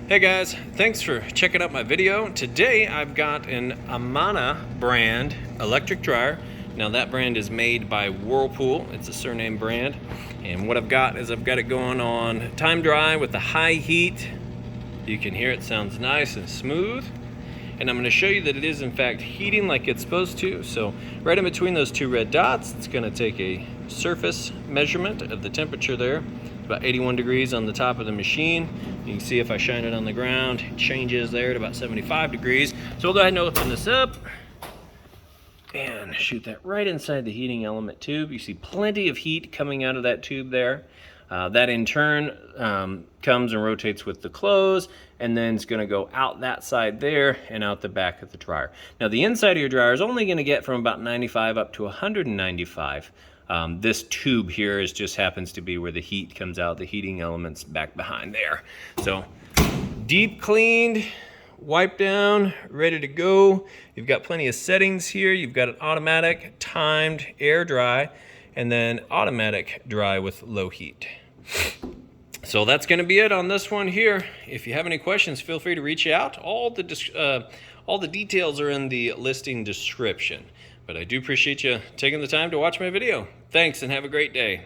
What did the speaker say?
Hey guys, thanks for checking out my video. Today I've got an Amana brand electric dryer. Now that brand is made by Whirlpool. It's a surname brand. And what I've got is I've got it going on time dry with the high heat. You can hear it sounds nice and smooth. And I'm going to show you that it is in fact heating like it's supposed to. So right in between those two red dots, it's going to take a surface measurement of the temperature there. About 81 degrees on the top of the machine. You can see if I shine it on the ground, it changes there at about 75 degrees. So we'll go ahead and open this up and shoot that right inside the heating element tube. You see plenty of heat coming out of that tube there. That in turn comes and rotates with the close, and then it's going to go out that side there and out the back of the dryer. Now the inside of your dryer is only going to get from about 95 up to 195. This tube here just happens to be where the heat comes out, the heating element's back behind there. So deep cleaned, wiped down, ready to go. You've got plenty of settings here. You've got an automatic, timed, air dry, and then automatic dry with low heat. So that's going to be it on this one here. If you have any questions, feel free to reach out. All the details are in the listing description. But I do appreciate you taking the time to watch my video. Thanks and have a great day.